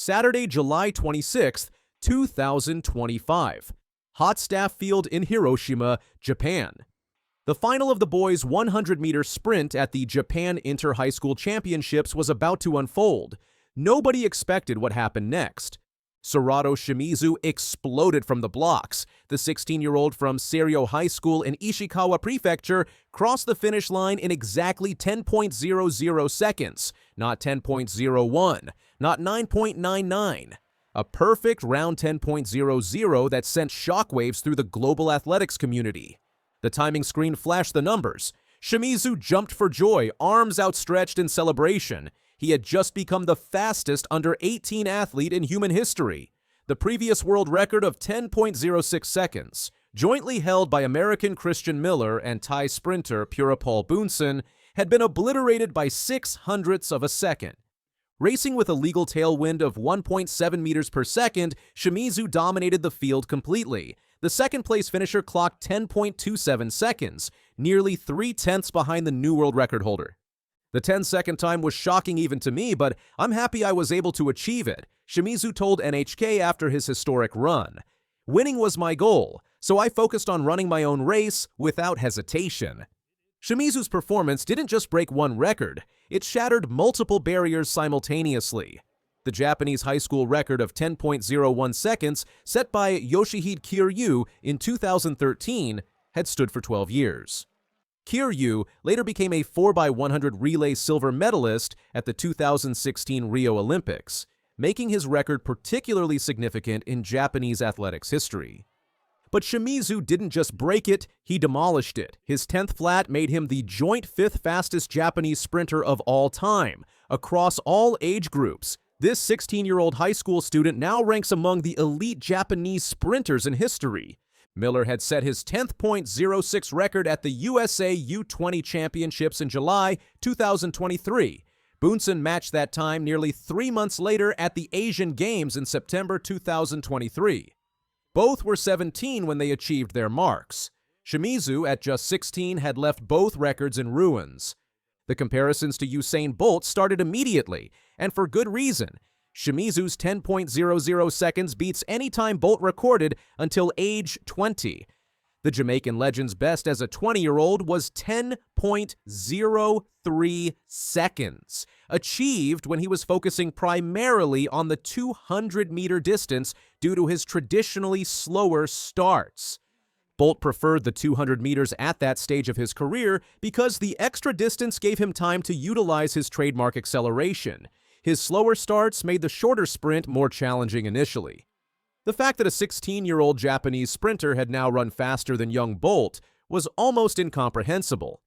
Saturday, July 26, 2025. Hot Staff Field in Hiroshima, Japan. The final of the boys' 100-meter sprint at the Japan Inter-High School Championships was about to unfold. Nobody expected what happened next. Sorato Shimizu exploded from the blocks. The 16-year-old from Seiryo High School in Ishikawa Prefecture crossed the finish line in exactly 10.00 seconds, not 10.01, not 9.99. A perfect round 10.00 that sent shockwaves through the global athletics community. The timing screen flashed the numbers. Shimizu jumped for joy, arms outstretched in celebration. He had just become the fastest under-18 athlete in human history. The previous world record of 10.06 seconds, jointly held by American Christian Miller and Thai sprinter Purapol Bunsan, had been obliterated by 0.06 of a second. Racing with a legal tailwind of 1.7 meters per second, Shimizu dominated the field completely. The second-place finisher clocked 10.27 seconds, nearly 0.3 behind the new world record holder. The 10-second time was shocking even to me, but I'm happy I was able to achieve it, Shimizu told NHK after his historic run. Winning was my goal, so I focused on running my own race without hesitation. Shimizu's performance didn't just break one record, it shattered multiple barriers simultaneously. The Japanese high school record of 10.01 seconds, set by Yoshihide Kiryu in 2013, had stood for 12 years. Kiryu later became a 4x100 relay silver medalist at the 2016 Rio Olympics, making his record particularly significant in Japanese athletics history. But Shimizu didn't just break it, he demolished it. His 10th flat made him the joint 5th fastest Japanese sprinter of all time, across all age groups. This 16-year-old high school student now ranks among the elite Japanese sprinters in history. Miller had set his 10.06 record at the USA U20 Championships in July 2023. Bunsan matched that time nearly 3 months later at the Asian Games in September 2023. Both were 17 when they achieved their marks. Shimizu, at just 16, had left both records in ruins. The comparisons to Usain Bolt started immediately, and for good reason. Shimizu's 10.00 seconds beats any time Bolt recorded until age 20. The Jamaican legend's best as a 20-year-old was 10.03 seconds, achieved when he was focusing primarily on the 200-meter distance due to his traditionally slower starts. Bolt preferred the 200 meters at that stage of his career because the extra distance gave him time to utilize his trademark acceleration. His slower starts made the shorter sprint more challenging initially. The fact that a 16-year-old Japanese sprinter had now run faster than young Bolt was almost incomprehensible.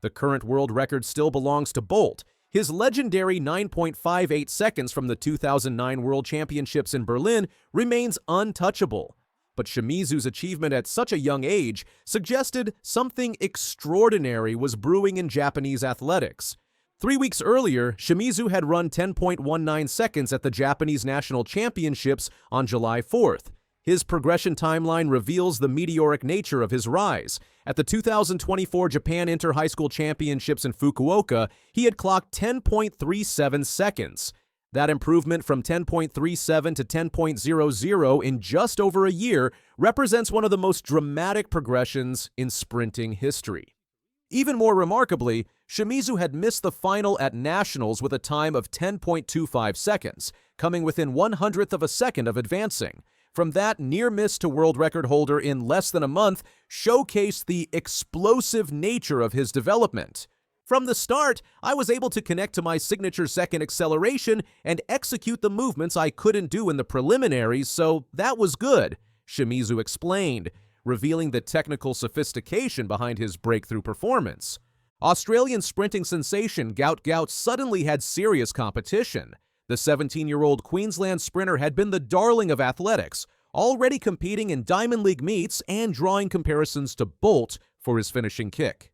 The current world record still belongs to Bolt. His legendary 9.58 seconds from the 2009 World Championships in Berlin remains untouchable. But Shimizu's achievement at such a young age suggested something extraordinary was brewing in Japanese athletics. 3 weeks earlier, Shimizu had run 10.19 seconds at the Japanese National Championships on July 4th. His progression timeline reveals the meteoric nature of his rise. At the 2024 Japan Inter-High School Championships in Fukuoka, he had clocked 10.37 seconds. That improvement from 10.37 to 10.00 in just over a year represents one of the most dramatic progressions in sprinting history. Even more remarkably, Shimizu had missed the final at Nationals with a time of 10.25 seconds, coming within 1/100th of a second of advancing. From that near miss to world record holder in less than a month showcased the explosive nature of his development. From the start, I was able to connect to my signature second acceleration and execute the movements I couldn't do in the preliminaries, so that was good, Shimizu explained, revealing the technical sophistication behind his breakthrough performance. Australian sprinting sensation Gout Gout suddenly had serious competition. The 17-year-old Queensland sprinter had been the darling of athletics, already competing in Diamond League meets and drawing comparisons to Bolt for his finishing kick.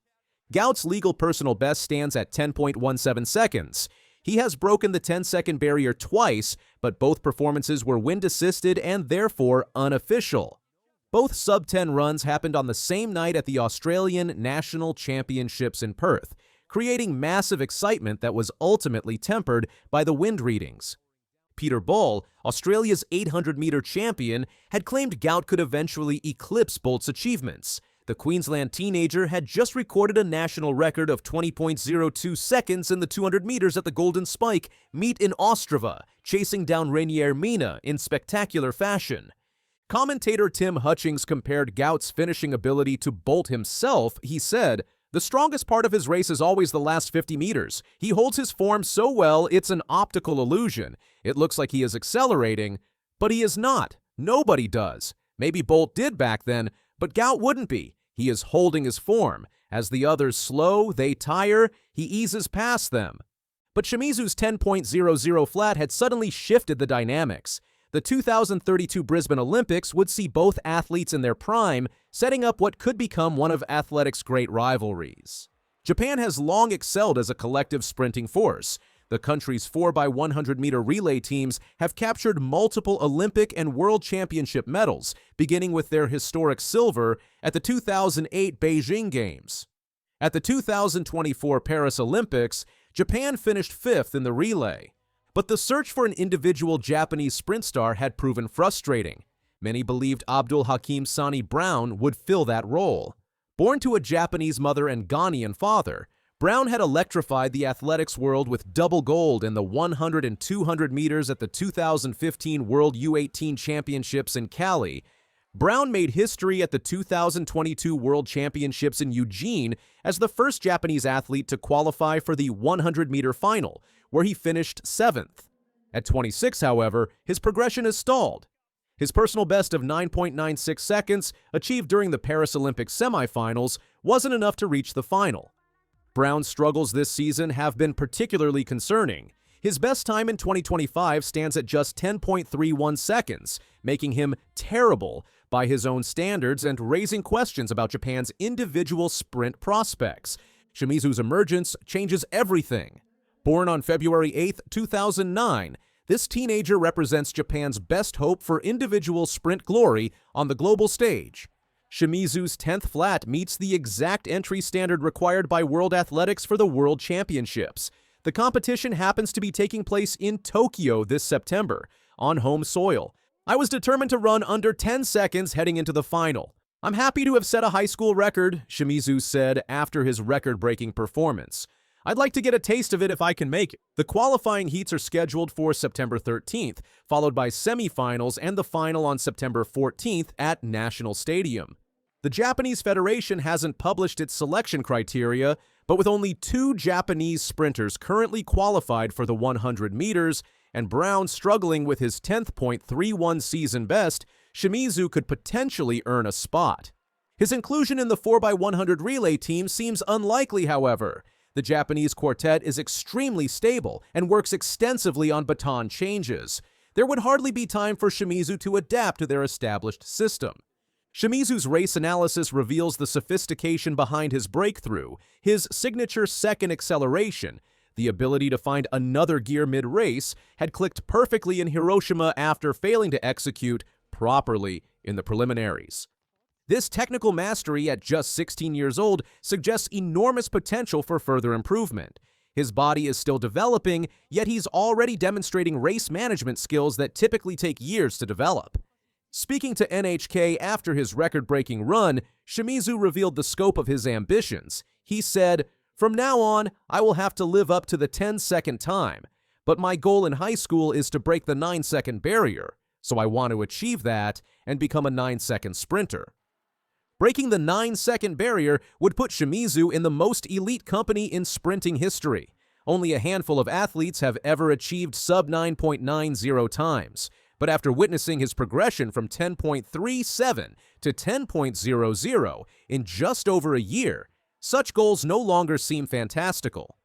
Gout's legal personal best stands at 10.17 seconds. He has broken the 10-second barrier twice, but both performances were wind-assisted and therefore unofficial. Both sub-10 runs happened on the same night at the Australian National Championships in Perth, creating massive excitement that was ultimately tempered by the wind readings. Peter Ball, Australia's 800-meter champion, had claimed Gout could eventually eclipse Bolt's achievements. The Queensland teenager had just recorded a national record of 20.02 seconds in the 200 meters at the Golden Spike meet in Ostrava, chasing down Rainier Mina in spectacular fashion. Commentator Tim Hutchings compared Gout's finishing ability to Bolt himself. He said, "The strongest part of his race is always the last 50 meters. He holds his form so well, it's an optical illusion. It looks like he is accelerating, but he is not. Nobody does. Maybe Bolt did back then, but Gout wouldn't be. He is holding his form. As the others slow, they tire, he eases past them." But Shimizu's 10.00 flat had suddenly shifted the dynamics. The 2032 Brisbane Olympics would see both athletes in their prime, setting up what could become one of athletics' great rivalries. Japan has long excelled as a collective sprinting force. The country's 4x100-meter relay teams have captured multiple Olympic and World Championship medals, beginning with their historic silver at the 2008 Beijing Games. At the 2024 Paris Olympics, Japan finished 5th in the relay. But the search for an individual Japanese sprint star had proven frustrating. Many believed Abdul Hakim Sani Brown would fill that role. Born to a Japanese mother and Ghanaian father, Brown had electrified the athletics world with double gold in the 100 and 200 meters at the 2015 World U18 Championships in Cali. Brown made history at the 2022 World Championships in Eugene as the first Japanese athlete to qualify for the 100-meter final, where he finished 7th. At 26, however, his progression has stalled. His personal best of 9.96 seconds, achieved during the Paris Olympic semifinals, wasn't enough to reach the final. Brown's struggles this season have been particularly concerning. His best time in 2025 stands at just 10.31 seconds, making him terrible by his own standards and raising questions about Japan's individual sprint prospects. Shimizu's emergence changes everything. Born on February 8, 2009, this teenager represents Japan's best hope for individual sprint glory on the global stage. Shimizu's 10th flat meets the exact entry standard required by World Athletics for the World Championships. The competition happens to be taking place in Tokyo this September, on home soil. "I was determined to run under 10 seconds heading into the final. I'm happy to have set a high school record," Shimizu said after his record-breaking performance. "I'd like to get a taste of it if I can make it." The qualifying heats are scheduled for September 13th, followed by semifinals and the final on September 14th at National Stadium. The Japanese Federation hasn't published its selection criteria, but with only 2 Japanese sprinters currently qualified for the 100 meters, and Brown struggling with his 10.31 season best, Shimizu could potentially earn a spot. His inclusion in the 4x100 relay team seems unlikely, however. The Japanese quartet is extremely stable and works extensively on baton changes. There would hardly be time for Shimizu to adapt to their established system. Shimizu's race analysis reveals the sophistication behind his breakthrough, his signature second acceleration. The ability to find another gear mid-race had clicked perfectly in Hiroshima after failing to execute properly in the preliminaries. This technical mastery at just 16 years old suggests enormous potential for further improvement. His body is still developing, yet he's already demonstrating race management skills that typically take years to develop. Speaking to NHK after his record-breaking run, Shimizu revealed the scope of his ambitions. He said, "From now on, I will have to live up to the 10-second time, but my goal in high school is to break the 9-second barrier, so I want to achieve that and become a 9-second sprinter." Breaking the 9-second barrier would put Shimizu in the most elite company in sprinting history. Only a handful of athletes have ever achieved sub 9.90 times. But after witnessing his progression from 10.37 to 10.00 in just over a year, such goals no longer seem fantastical.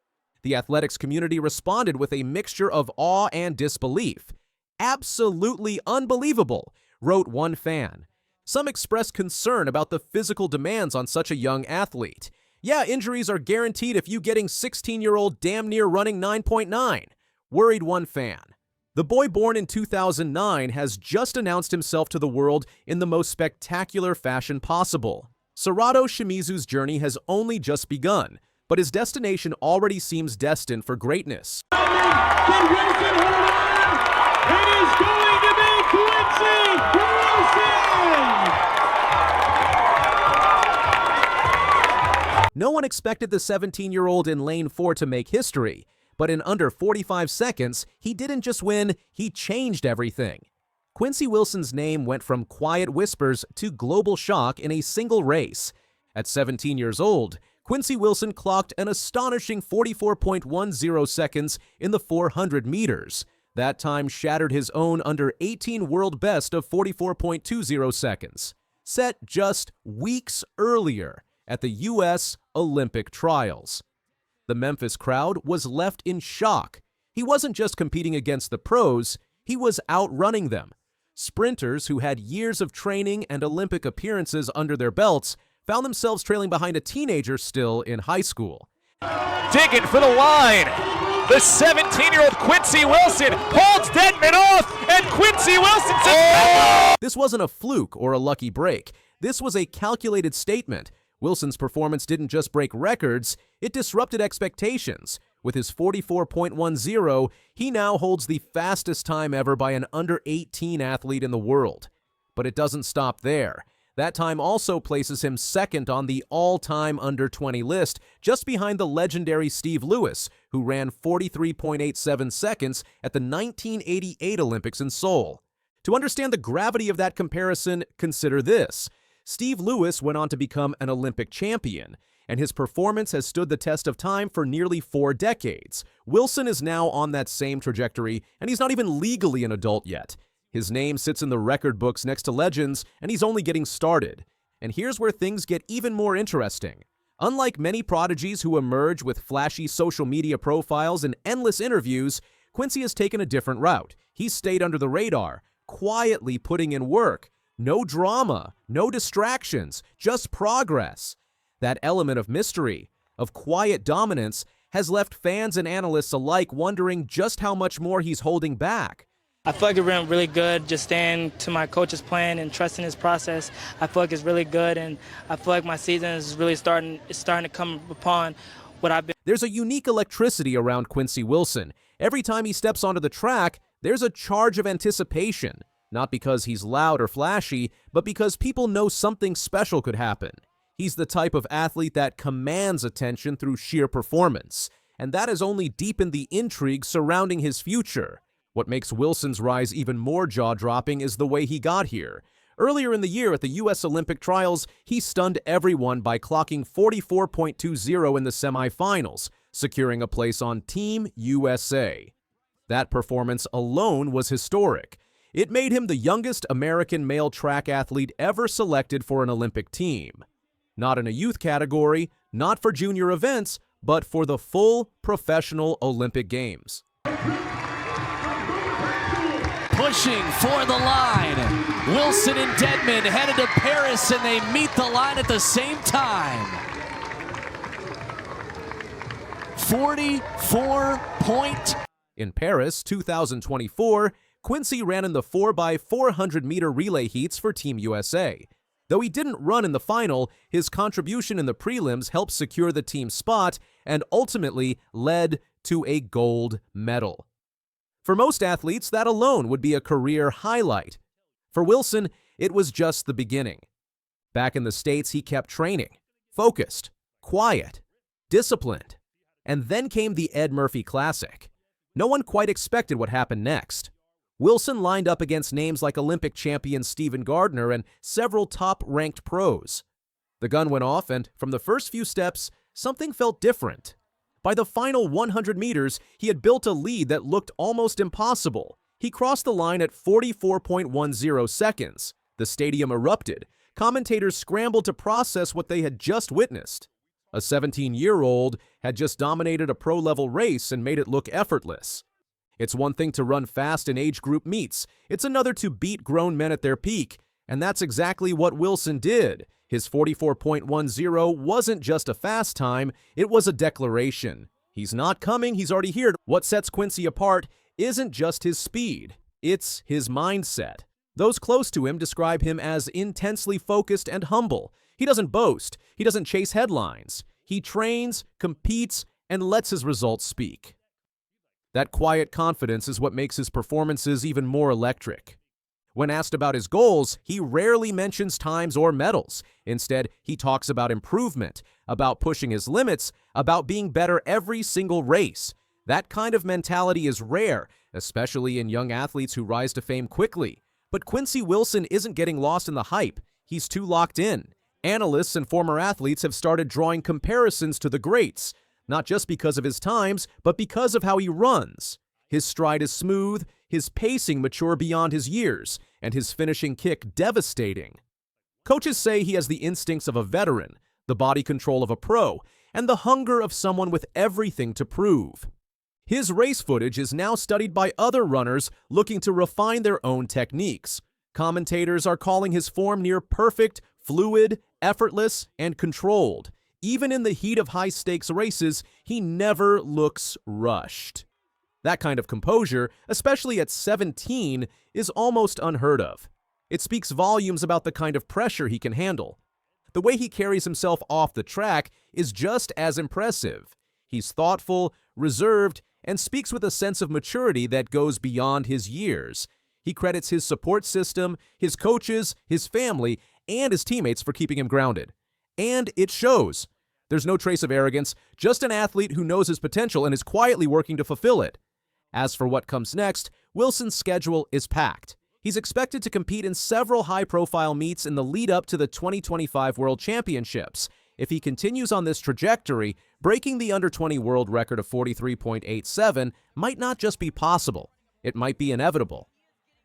The athletics community responded with a mixture of awe and disbelief. "Absolutely unbelievable," wrote one fan. Some expressed concern about the physical demands on such a young athlete. "Yeah, injuries are guaranteed if you getting 16-year-old damn near running 9.9, worried one fan. The boy born in 2009 has just announced himself to the world in the most spectacular fashion possible. Sorato Shimizu's journey has only just begun, but his destination already seems destined for greatness. It is going to be Quincy Wilson! No one expected the 17-year-old in lane 4 to make history, but in under 45 seconds, he didn't just win, he changed everything. Quincy Wilson's name went from quiet whispers to global shock in a single race. At 17 years old, Quincy Wilson clocked an astonishing 44.10 seconds in the 400 meters. That time shattered his own under 18 world best of 44.20 seconds, set just weeks earlier at the U.S. Olympic trials. The Memphis crowd was left in shock. He wasn't just competing against the pros, he was outrunning them. Sprinters who had years of training and Olympic appearances under their belts found themselves trailing behind a teenager still in high school. Digging for the line. The 17-year-old Quincy Wilson holds Deadman off, and Quincy Wilson says, "Oh!" This wasn't a fluke or a lucky break. This was a calculated statement. Wilson's performance didn't just break records, it disrupted expectations. With his 44.10, he now holds the fastest time ever by an under-18 athlete in the world. But it doesn't stop there. That time also places him second on the all-time under-20 list, just behind the legendary Steve Lewis, who ran 43.87 seconds at the 1988 Olympics in Seoul. To understand the gravity of that comparison, consider this. Steve Lewis went on to become an Olympic champion, and his performance has stood the test of time for nearly 4 decades. Wilson is now on that same trajectory, and he's not even legally an adult yet. His name sits in the record books next to legends, and he's only getting started. And here's where things get even more interesting. Unlike many prodigies who emerge with flashy social media profiles and endless interviews, Quincy has taken a different route. He's stayed under the radar, quietly putting in work. No drama, no distractions, just progress. That element of mystery, of quiet dominance, has left fans and analysts alike wondering just how much more he's holding back. I feel like it went really good, just staying to my coach's plan and trusting his process. I feel like it's really good, and I feel like my season is really starting to come upon what I've been. There's a unique electricity around Quincy Wilson. Every time he steps onto the track, there's a charge of anticipation. Not because he's loud or flashy, but because people know something special could happen. He's the type of athlete that commands attention through sheer performance, and that has only deepened the intrigue surrounding his future. What makes Wilson's rise even more jaw-dropping is the way he got here. Earlier in the year at the U.S. Olympic trials, he stunned everyone by clocking 44.20 in the semifinals, securing a place on Team USA. That performance alone was historic. It made him the youngest American male track athlete ever selected for an Olympic team. Not in a youth category, not for junior events, but for the full professional Olympic Games. Pushing for the line. Wilson and Deadman headed to Paris, and they meet the line at the same time. 44 point. In Paris 2024, Quincy ran in the 4x400 meter relay heats for Team USA. Though he didn't run in the final, his contribution in the prelims helped secure the team's spot and ultimately led to a gold medal. For most athletes, that alone would be a career highlight. For Wilson, it was just the beginning. Back in the States, he kept training, focused, quiet, disciplined. And then came the Ed Murphy Classic. No one quite expected what happened next. Wilson lined up against names like Olympic champion Stephen Gardner and several top-ranked pros. The gun went off, and from the first few steps, something felt different. By the final 100 meters, he had built a lead that looked almost impossible. He crossed the line at 44.10 seconds. The stadium erupted. Commentators scrambled to process what they had just witnessed. A 17-year-old had just dominated a pro-level race and made it look effortless. It's one thing to run fast in age group meets. It's another to beat grown men at their peak. And that's exactly what Wilson did. His 44.10 wasn't just a fast time, it was a declaration. He's not coming, he's already here. What sets Quincy apart isn't just his speed, it's his mindset. Those close to him describe him as intensely focused and humble. He doesn't boast, he doesn't chase headlines. He trains, competes, and lets his results speak. That quiet confidence is what makes his performances even more electric. When asked about his goals, he rarely mentions times or medals. Instead, he talks about improvement, about pushing his limits, about being better every single race. That kind of mentality is rare, especially in young athletes who rise to fame quickly. But Quincy Wilson isn't getting lost in the hype. He's too locked in. Analysts and former athletes have started drawing comparisons to the greats, not just because of his times, but because of how he runs. His stride is smooth, his pacing mature beyond his years, and his finishing kick devastating. Coaches say he has the instincts of a veteran, the body control of a pro, and the hunger of someone with everything to prove. His race footage is now studied by other runners looking to refine their own techniques. Commentators are calling his form near perfect, fluid, effortless, and controlled. Even in the heat of high-stakes races, he never looks rushed. That kind of composure, especially at 17, is almost unheard of. It speaks volumes about the kind of pressure he can handle. The way he carries himself off the track is just as impressive. He's thoughtful, reserved, and speaks with a sense of maturity that goes beyond his years. He credits his support system, his coaches, his family, and his teammates for keeping him grounded. And it shows. There's no trace of arrogance, just an athlete who knows his potential and is quietly working to fulfill it. As for what comes next, Wilson's schedule is packed. He's expected to compete in several high-profile meets in the lead-up to the 2025 World Championships. If he continues on this trajectory, breaking the under-20 world record of 43.87 might not just be possible, it might be inevitable.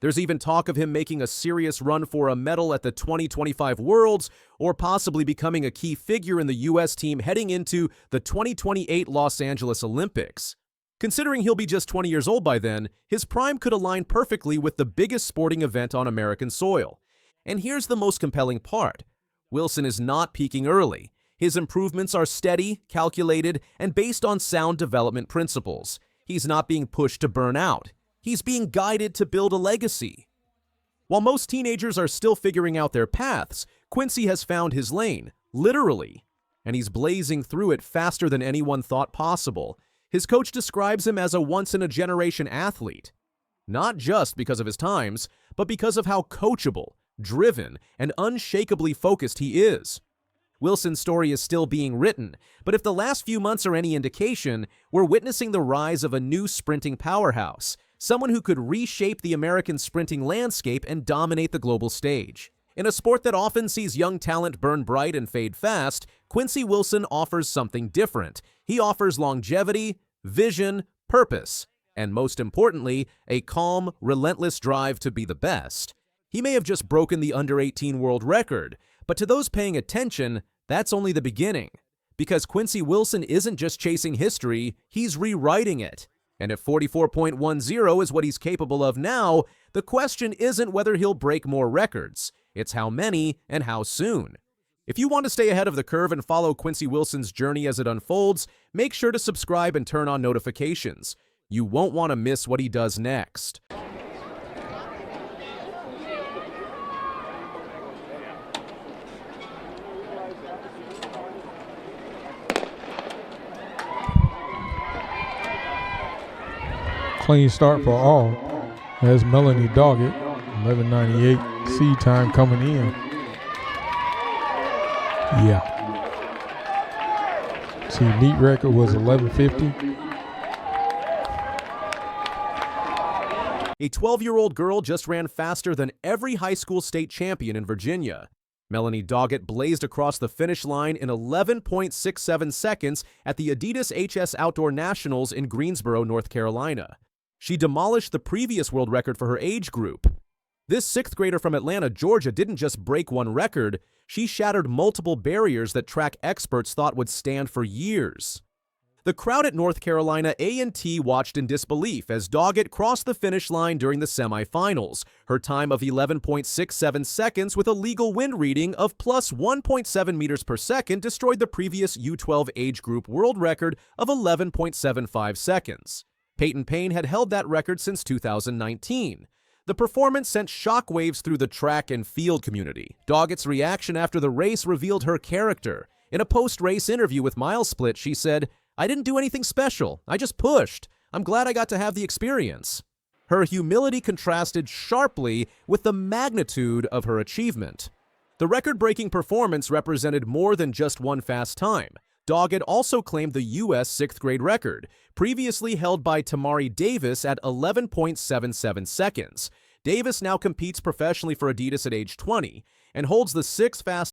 There's even talk of him making a serious run for a medal at the 2025 Worlds, or possibly becoming a key figure in the U.S. team heading into the 2028 Los Angeles Olympics. Considering he'll be just 20 years old by then, his prime could align perfectly with the biggest sporting event on American soil. And here's the most compelling part. Wilson is not peaking early. His improvements are steady, calculated, and based on sound development principles. He's not being pushed to burn out. He's being guided to build a legacy. While most teenagers are still figuring out their paths, Quincy has found his lane, literally, and he's blazing through it faster than anyone thought possible. His coach describes him as a once-in-a-generation athlete, not just because of his times, but because of how coachable, driven, and unshakably focused he is. Wilson's story is still being written, but if the last few months are any indication, we're witnessing the rise of a new sprinting powerhouse, someone who could reshape the American sprinting landscape and dominate the global stage. In a sport that often sees young talent burn bright and fade fast, Quincy Wilson offers something different. He offers longevity, vision, purpose, and most importantly, a calm, relentless drive to be the best. He may have just broken the under-18 world record, but to those paying attention, that's only the beginning. Because Quincy Wilson isn't just chasing history, he's rewriting it. And if 44.10 is what he's capable of now, the question isn't whether he'll break more records. It's how many and how soon. If you want to stay ahead of the curve and follow Quincy Wilson's journey as it unfolds, make sure to subscribe and turn on notifications. You won't want to miss what he does next. Clean start for all. There's Melanie Doggett, 11:98 C time coming in. Yeah. See, meet record was 11:50. A 12-year-old girl just ran faster than every high school state champion in Virginia. Melanie Doggett blazed across the finish line in 11.67 seconds at the Adidas HS Outdoor Nationals in Greensboro, North Carolina. She demolished the previous world record for her age group. This sixth grader from Atlanta, Georgia didn't just break one record, she shattered multiple barriers that track experts thought would stand for years. The crowd at North Carolina A&T watched in disbelief as Doggett crossed the finish line during the semifinals. Her time of 11.67 seconds with a legal wind reading of plus 1.7 meters per second destroyed the previous U12 age group world record of 11.75 seconds. Peyton Payne had held that record since 2019. The performance sent shockwaves through the track and field community. Doggett's reaction after the race revealed her character. In a post-race interview with MileSplit, she said, "I didn't do anything special. I just pushed. I'm glad I got to have the experience. Her humility contrasted sharply with the magnitude of her achievement. The record-breaking performance represented more than just one fast time. Doggett also claimed the U.S. 6th grade record, previously held by Tamari Davis at 11.77 seconds. Davis now competes professionally for Adidas at age 20 and holds the 6th fastest